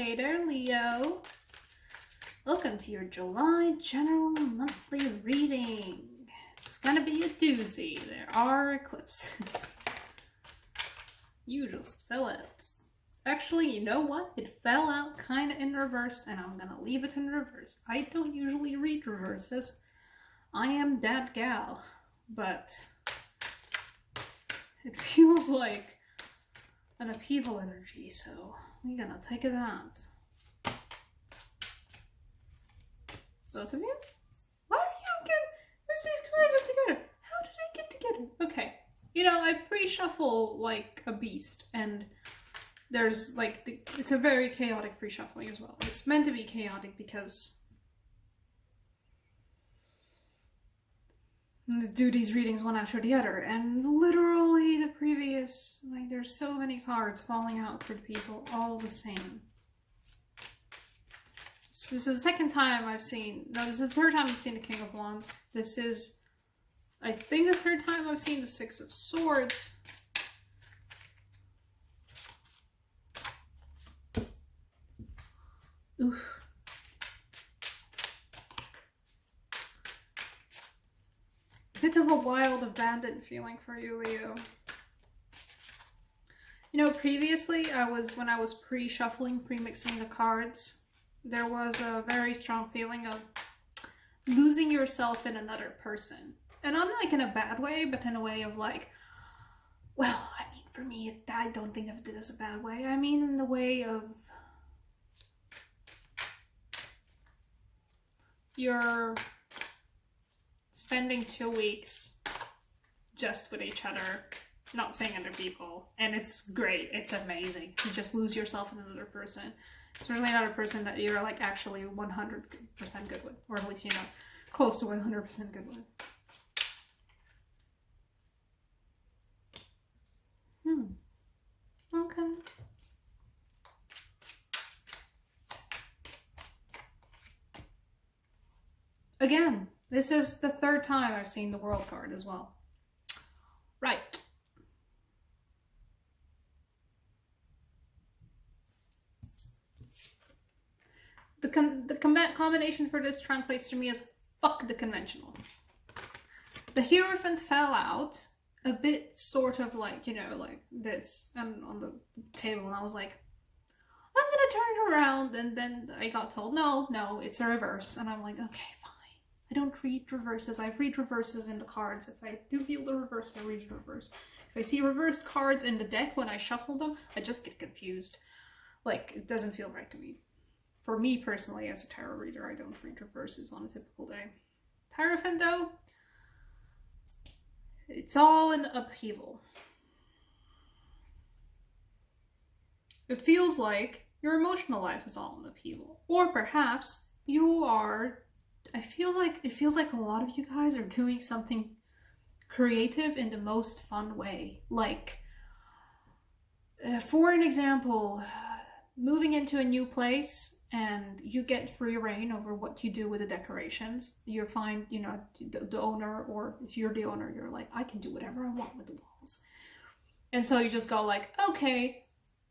Hey there, Leo. Welcome to your July general monthly reading. It's gonna be a doozy. There are eclipses. You just fell out. Actually, you know what? It fell out kind of in reverse, and I'm gonna leave it in reverse. I don't usually read reverses. I am that gal, but it feels like an upheaval energy, so we're gonna take it out. Both of you? Why are you these cards are together? How did they get together? Okay. You know, I pre-shuffle like a beast, and there's like, it's a very chaotic pre-shuffling as well. It's meant to be chaotic because I do these readings one after the other, and literally the previous, like, there's so many cards falling out for the people all the same. So this is the second time I've seen, no, this is the third time I've seen the King of Wands. This is, I think, the third time I've seen the Six of Swords. Oof. Bit of a wild, abandoned feeling for you, Leo. You know, previously, when I was pre-shuffling, pre-mixing the cards, there was a very strong feeling of losing yourself in another person. And not like in a bad way, but in a way of like, well, I mean, for me, I don't think of it as a bad way. I mean, in the way of you're spending 2 weeks just with each other, not seeing other people, and it's great, it's amazing to just lose yourself in another person, especially another person that you're like actually 100% good with, or at least, you know, close to 100% good with. Okay. Again, this is the third time I've seen the World card as well. Right. The combination for this translates to me as fuck the conventional. The Hierophant fell out a bit sort of like, you know, like this, and on the table, and I was like, I'm gonna turn it around, and then I got told, no, it's a reverse, and I'm like, okay, fine. I don't read reverses. I read reverses in the cards. If I do feel the reverse, I read the reverse. If I see reversed cards in the deck when I shuffle them, I just get confused. Like, it doesn't feel right to me. For me personally, as a tarot reader, I don't read reverses on a typical day. Hierophant, though, it's all an upheaval. It feels like your emotional life is all an upheaval. Or perhaps you are, it feels like a lot of you guys are doing something creative in the most fun way. Like, for an example, moving into a new place and you get free reign over what you do with the decorations. You're fine, you know, the owner, or if you're the owner, you're like, I can do whatever I want with the walls. And so you just go like, okay,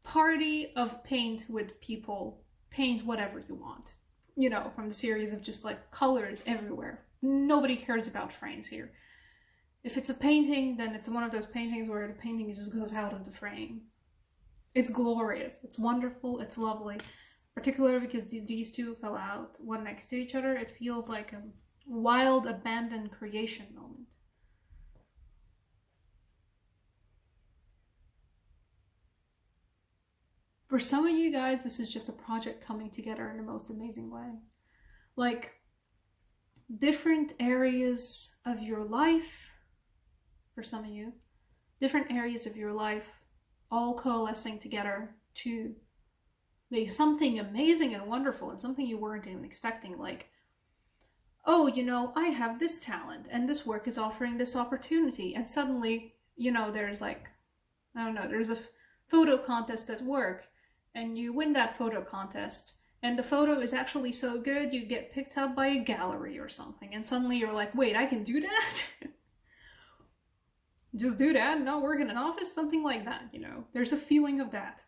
party of paint with people, paint whatever you want. You know, from the series of just like colors everywhere. Nobody cares about frames here. If it's a painting, then it's one of those paintings where the painting just goes out of the frame. It's glorious, it's wonderful, it's lovely. Particularly because these two fell out one next to each other. It feels like a wild, abandoned creation moment. For some of you guys, this is just a project coming together in the most amazing way. Like, different areas of your life, for some of you, different areas of your life all coalescing together to make something amazing and wonderful, and something you weren't even expecting. Like, oh, you know, I have this talent and this work is offering this opportunity, and suddenly, you know, there's like, I don't know, there's a photo contest at work, and you win that photo contest, and the photo is actually so good you get picked up by a gallery or something, and suddenly you're like, wait, I can do that? Just do that and not work in an office? Something like that, you know. There's a feeling of that.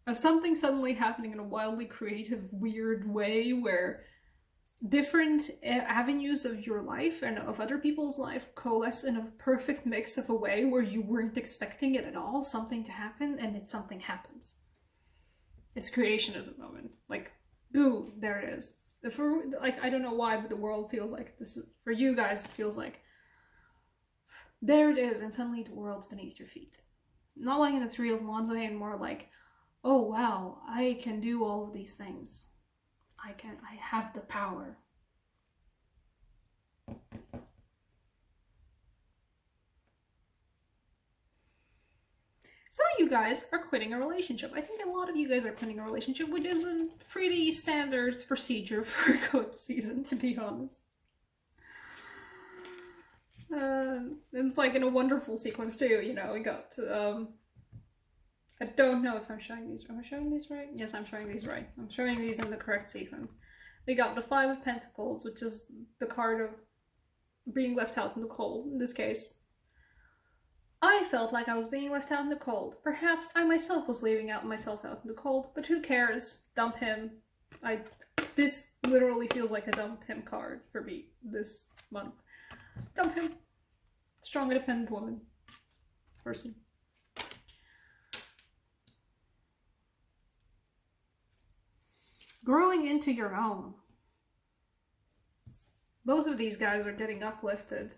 of something suddenly happening in a wildly creative, weird way where different avenues of your life and of other people's life coalesce in a perfect mix of a way where you weren't expecting it at all, something to happen, and then something happens. It's creationism moment. Like, boo, there it is. For, like, I don't know why, but the world feels like this is, for you guys, it feels like, there it is, and suddenly the world's beneath your feet. Not like in a Three of Wands way, and more like, oh wow, I can do all of these things. I have the power. Some of you guys are quitting a relationship. I think a lot of you guys are quitting a relationship, which is a pretty standard procedure for a goat season, to be honest. It's like in a wonderful sequence too, you know, we got, I don't know if I'm showing these, am I showing these right? Yes, I'm showing these right. I'm showing these in the correct sequence. We got the Five of Pentacles, which is the card of being left out in the cold, in this case. I felt like I was being left out in the cold. Perhaps I myself was leaving myself out in the cold, but who cares? Dump him. This literally feels like a dump him card for me this month. Dump him. Strong, independent woman. Person. Growing into your own. Both of these guys are getting uplifted.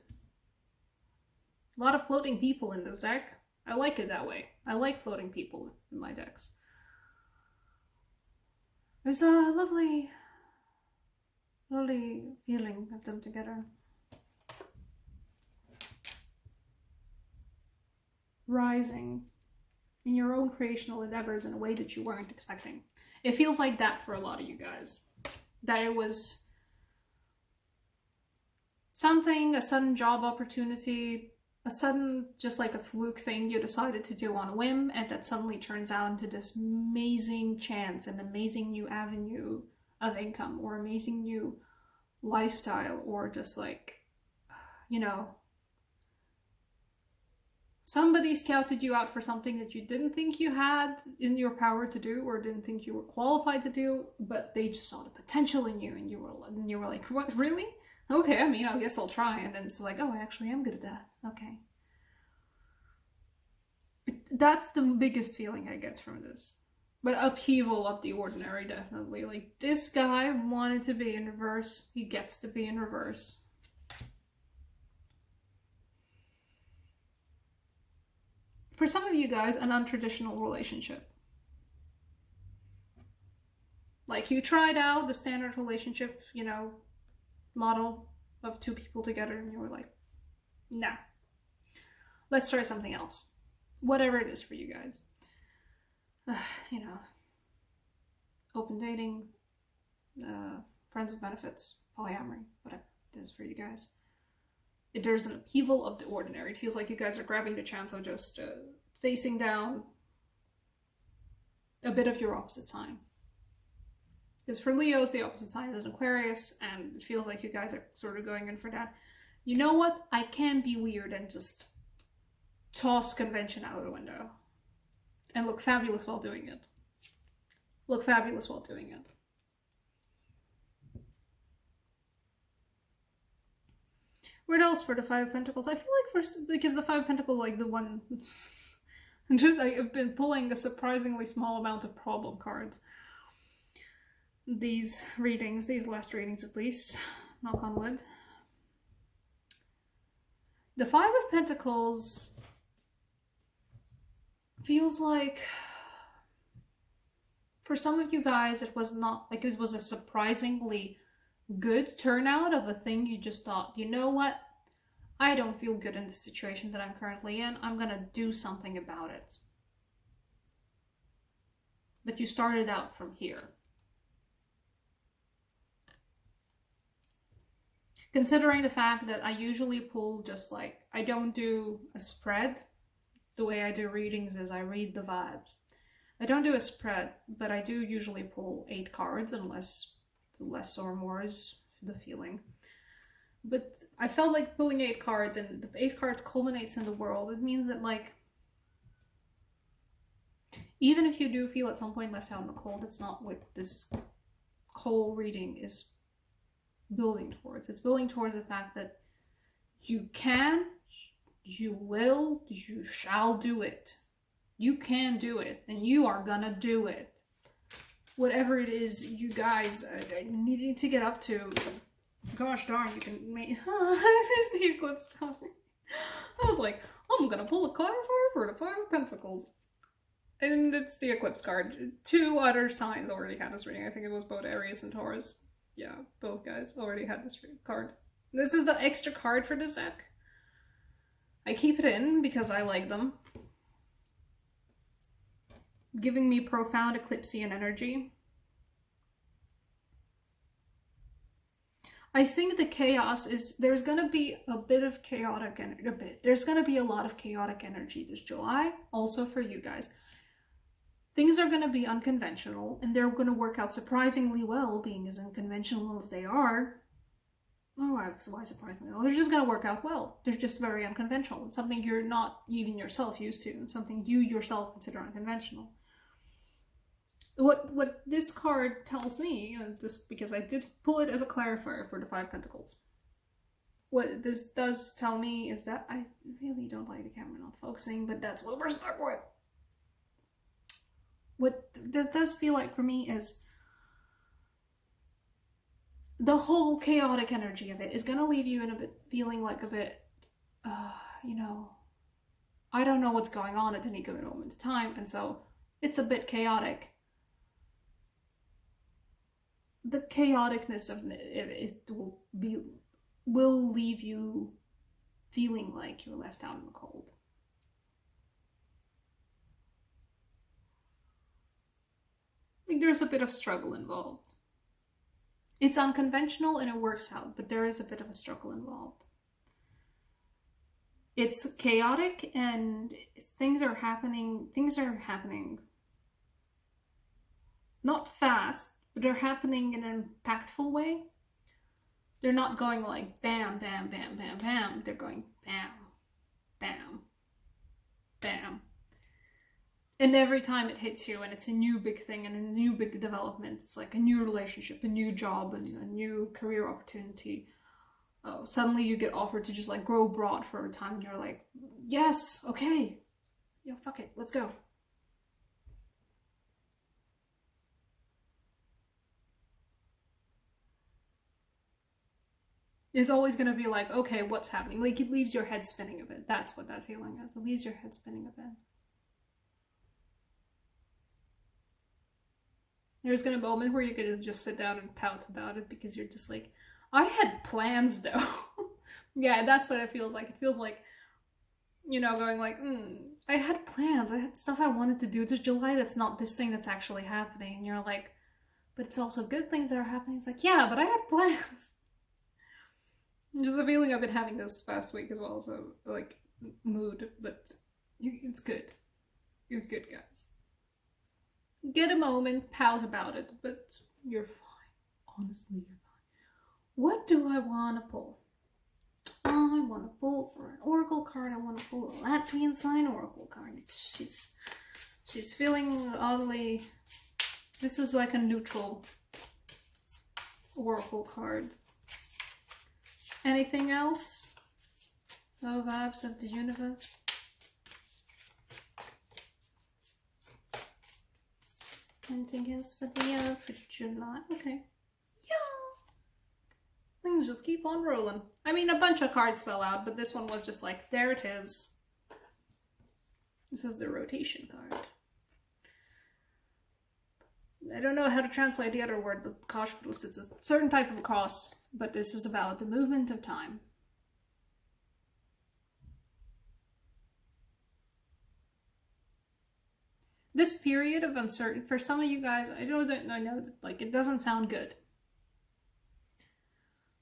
A lot of floating people in this deck. I like it that way. I like floating people in my decks. There's a lovely feeling of them together. Rising in your own creational endeavors in a way that you weren't expecting. It feels like that for a lot of you guys. That it was something, a sudden job opportunity, a sudden, just like a fluke thing you decided to do on a whim, and that suddenly turns out into this amazing chance, an amazing new avenue of income, or amazing new lifestyle, or just like, you know, somebody scouted you out for something that you didn't think you had in your power to do, or didn't think you were qualified to do, but they just saw the potential in you, and you were like, what, really? Okay, I mean, I guess I'll try. And then it's like, oh, I actually am good at that. Okay. That's the biggest feeling I get from this. But upheaval of the ordinary, definitely. Like, this guy wanted to be in reverse. He gets to be in reverse. For some of you guys, an untraditional relationship. Like, you tried out the standard relationship, you know, model of two people together, and you were like, nah, let's try something else. Whatever it is for you guys. You know, open dating, friends with benefits, polyamory, whatever it is for you guys. There's an upheaval of the ordinary. It feels like you guys are grabbing the chance of just facing down a bit of your opposite sign. Because for Leos, the opposite sign is an Aquarius, and it feels like you guys are sort of going in for that. You know what? I can be weird and just toss convention out the window. And look fabulous while doing it. Look fabulous while doing it. What else for the Five of Pentacles? I feel like because the Five of Pentacles, like the one... I've been pulling a surprisingly small amount of problem cards. These readings, these last readings at least, knock on wood. The Five of Pentacles feels like, for some of you guys, it was not, like, it was a surprisingly good turnout of a thing you just thought, you know what, I don't feel good in the situation that I'm currently in, I'm gonna do something about it. But you started out from here. Considering the fact that I usually pull just like, I don't do a spread. The way I do readings is I read the vibes. I don't do a spread, but I do usually pull 8 cards, unless less or more is the feeling. But I felt like pulling 8 cards, and the 8 cards culminates in the world. It means that, like, Even if you do feel at some point left out in the cold, it's not what this whole reading is building towards. It's building towards the fact that you can, you will, you shall do it. You can do it, and you are gonna do it. Whatever it is you guys are needing to get up to, gosh darn, you can make. This is the eclipse card. I was like, I'm gonna pull a clarifier for the Five of Pentacles. And it's the eclipse card. 2 other signs already had this reading. I think it was both Aries and Taurus. Yeah, both guys already had this card. This is the extra card for this deck. I keep it in because I like them. Giving me profound eclipsean energy. I think the chaos is, there's gonna be a bit of chaotic energy, there's gonna be a lot of chaotic energy this July, also for you guys. Things are gonna be unconventional, and they're gonna work out surprisingly well, being as unconventional as they are. Oh, why surprisingly well? They're just gonna work out well. They're just very unconventional. It's something you're not even yourself used to, and something you yourself consider unconventional. What this card tells me, this because I did pull it as a clarifier for the Five Pentacles. What this does tell me is that I really don't like the camera not focusing, but that's what we're stuck with. What this does feel like for me is the whole chaotic energy of it is gonna leave you in a bit feeling like a bit, you know, I don't know what's going on at any given moment in time, and so it's a bit chaotic. The chaoticness of it will leave you feeling like you're left out in the cold. Like there's a bit of struggle involved. It's unconventional and it works out, but there is a bit of a struggle involved. It's chaotic and things are happening not fast, but they're happening in an impactful way. They're not going like bam, bam, bam, bam, bam. They're going bam, bam, bam. And every time it hits you and it's a new big thing and a new big development, it's like a new relationship, a new job, and a new career opportunity. Suddenly you get offered to just like grow broad for a time and you're like, yes, okay. Yeah, fuck it, let's go. It's always going to be like, okay, what's happening? Like it leaves your head spinning a bit. That's what that feeling is. It leaves your head spinning a bit. There's gonna be a moment where you're gonna just sit down and pout about it because you're just like, I had plans though. Yeah, that's what it feels like. It feels like, you know, going like, I had plans. I had stuff I wanted to do. It's July. That's not this thing that's actually happening. And you're like, but it's also good things that are happening. It's like, yeah, but I had plans. Just a feeling I've been having this past week as well. So like mood, but it's good. You're good, guys. Get a moment, pout about it, but you're fine. Honestly, you're fine. What do I want to pull? I want to pull for an oracle card. I want to pull a Latvian sign oracle card. She's feeling oddly. This is like a neutral oracle card. Anything else? No vibes of the universe. Anything else for the year for July? Okay. Yeah. Things just keep on rolling. I mean, a bunch of cards fell out, but this one was just like, there it is. This is the rotation card. I don't know how to translate the other word, but Koshfus, it's a certain type of cross, but this is about the movement of time. This period of uncertainty, for some of you guys, I know that like it doesn't sound good.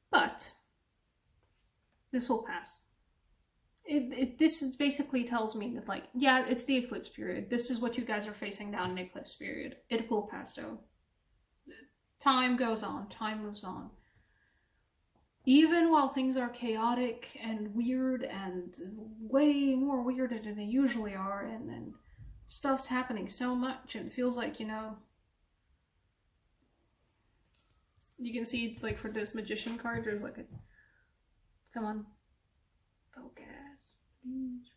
But this will pass. This basically tells me that like, yeah, it's the eclipse period. This is what you guys are facing down in eclipse period. It will pass though. Time goes on, time moves on. Even while things are chaotic and weird and way more weird than they usually are, and stuff's happening so much, and it feels like, you know, you can see, like, for this magician card, there's like a, come on, focus, please.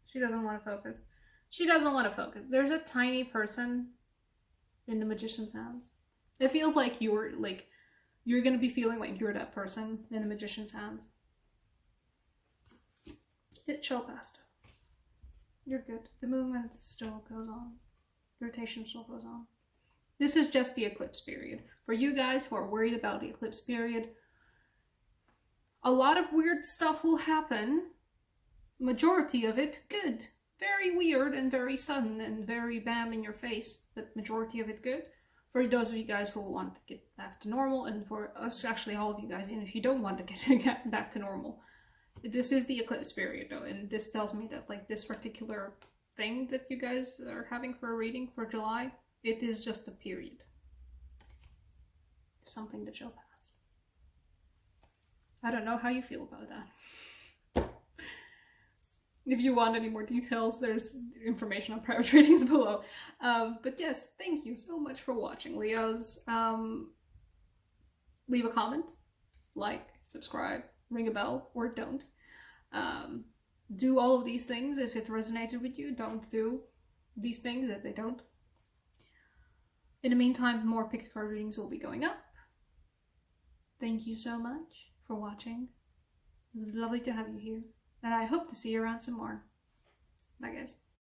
She doesn't want to focus. She doesn't want to focus. There's a tiny person in the magician's hands. It feels like you're gonna be feeling like you're that person in the magician's hands. It shall pass. You're good. The movement still goes on. Rotation still goes on. This is just the eclipse period. For you guys who are worried about the eclipse period, a lot of weird stuff will happen. Majority of it good. Very weird and very sudden and very bam in your face, but majority of it good. For those of you guys who want to get back to normal, and for us, actually all of you guys, even if you don't want to get back to normal, this is the eclipse period though, and this tells me that, like, this particular thing that you guys are having for a reading for July, it is just a period. Something that shall pass. I don't know how you feel about that. If you want any more details, there's information on private readings below. But yes, thank you so much for watching, Leos. Leave a comment, like, subscribe, ring a bell, or don't. Do all of these things if it resonated with you. Don't do these things if they don't. In the meantime, more pick card readings will be going up. Thank you so much for watching. It was lovely to have you here, and I hope to see you around some more. Bye guys.